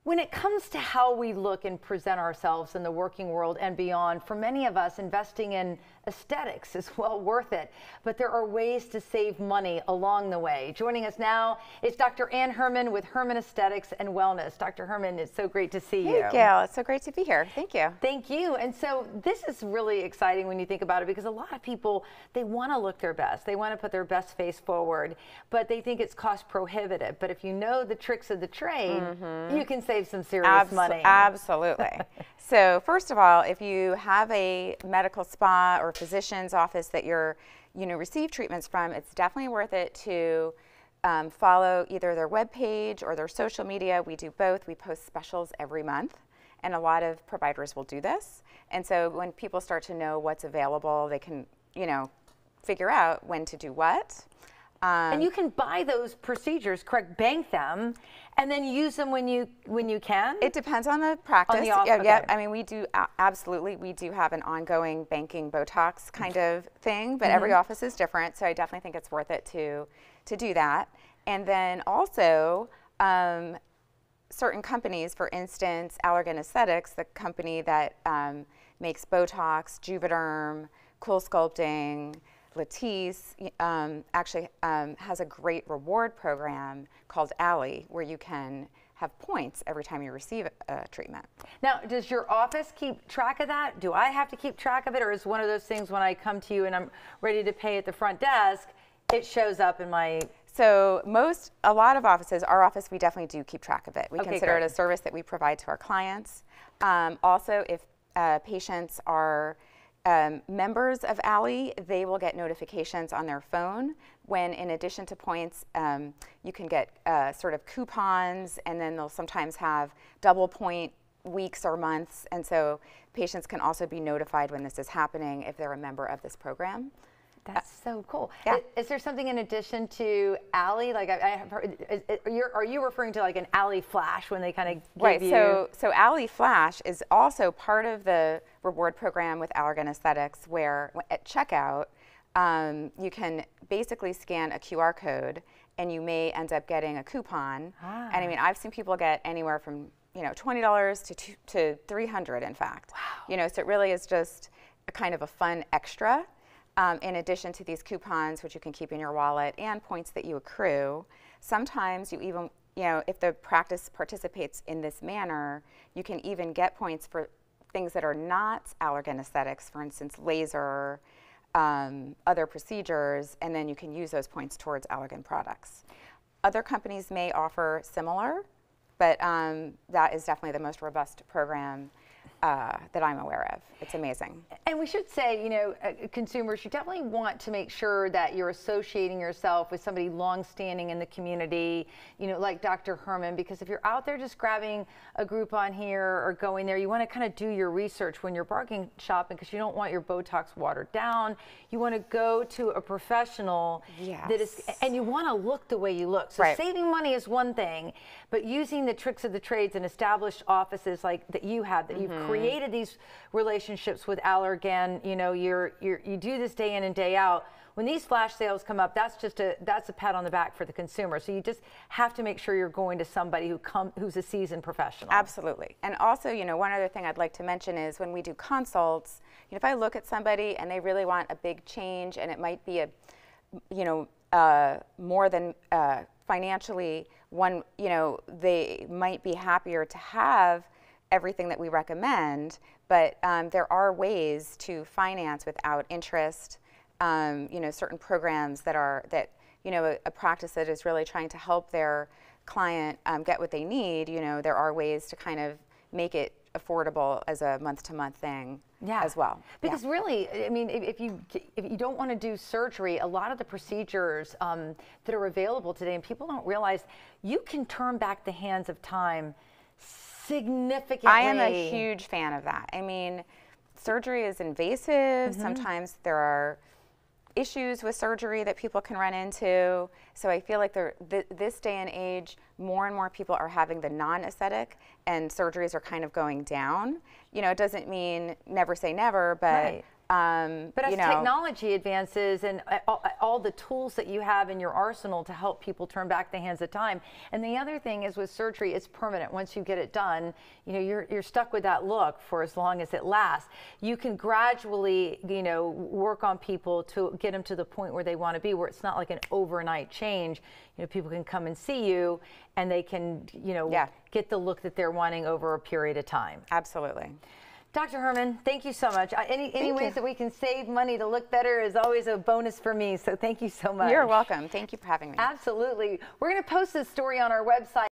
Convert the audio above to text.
When it comes to how we look and present ourselves in the working world and beyond, for many of us, investing in aesthetics is well worth it. But there are ways to save money along the way. Joining us now is Dr. Ann Hermann with Hermann Aesthetics and Wellness. Dr. Hermann, it's so great to see you. Hey, Gail. It's so great to be here. Thank you. Thank you. And so this is really exciting when you think about it, because a lot of people, they want to look their best. They want to put their best face forward, but they think it's cost prohibitive. But if you know the tricks of the trade, you can save some serious money. Absolutely. So first of all, if you have a medical spa or physician's office that you're, receive treatments from, it's definitely worth it to follow either their webpage or their social media. We do both. We post specials every month, and a lot of providers will do this. And so when people start to know what's available, they can, figure out when to do what. And you can buy those procedures, correct? Bank them, and then use them when you can. It depends on the practice. On the office. Yeah, Okay. I mean, we do absolutely. We do have an ongoing banking Botox kind of thing, but every office is different. So I definitely think it's worth it to do that. And then also, certain companies, for instance, Allergan Aesthetics, the company that makes Botox, Juvederm, Cool Sculpting, Latisse actually has a great reward program called Alle, where you can have points every time you receive a treatment. Now, does your office keep track of that? Do I have to keep track of it, or is one of those things when I come to you and I'm ready to pay at the front desk, it shows up in my... So a lot of offices, our office, we definitely do keep track of it. We consider great. it a service that we provide to our clients. Also, if patients are members of Alle, they will get notifications on their phone when, in addition to points, you can get sort of coupons, and then they'll sometimes have double point weeks or months, and so patients can also be notified when this is happening if they're a member of this program. That's so cool. Yeah. Is there something in addition to Alle? Like I have heard, are you referring to like an Alle Flash when they kind of give you? Right. So Alle Flash is also part of the reward program with Allergan Aesthetics, where at checkout you can basically scan a QR code, and you may end up getting a coupon. And I mean, I've seen people get anywhere from $20 to $300, in fact. Wow. So it really is just a kind of a fun extra. In addition to these coupons, which you can keep in your wallet, and points that you accrue. Sometimes you even, if the practice participates in this manner, you can even get points for things that are not Allergan Aesthetics, for instance, laser, other procedures, and then you can use those points towards Allergan products. Other companies may offer similar, but that is definitely the most robust program that I'm aware of. It's amazing. And we should say, consumers, you definitely want to make sure that you're associating yourself with somebody long-standing in the community, like Dr. Hermann, because if you're out there just grabbing a Groupon here or going there, you want to kind of do your research when you're bargain shopping, because you don't want your Botox watered down. You want to go to a professional that is, and you want to look the way you look. So saving money is one thing, but using the tricks of the trades and established offices like that you have, that you've created these relationships with Allergan, you do this day in and day out. When these flash sales come up, that's a pat on the back for the consumer. So you just have to make sure you're going to somebody who's a seasoned professional. Absolutely. And also, one other thing I'd like to mention is when we do consults, if I look at somebody and they really want a big change, and it might be more than financially, they might be happier to have everything that we recommend, but there are ways to finance without interest. Certain programs that a practice that is really trying to help their client get what they need. There are ways to kind of make it affordable as a month-to-month thing as well. Because really, I mean, if you don't want to do surgery, a lot of the procedures that are available today, and people don't realize, you can turn back the hands of time significantly. I am a huge fan of that. I mean, surgery is invasive. Sometimes there are issues with surgery that people can run into. So I feel like this day and age, more and more people are having the non-aesthetic, and surgeries are kind of going down. It doesn't mean never say never, but But as technology advances and all the tools that you have in your arsenal to help people turn back the hands of time. And the other thing is with surgery, it's permanent. Once you get it done, you're stuck with that look for as long as it lasts. You can gradually, work on people to get them to the point where they want to be, where it's not like an overnight change. People can come and see you and they can, get the look that they're wanting over a period of time. Absolutely. Dr. Hermann, thank you so much. Any ways that we can save money to look better is always a bonus for me, so thank you so much. You're welcome. Thank you for having me. Absolutely. We're going to post this story on our website.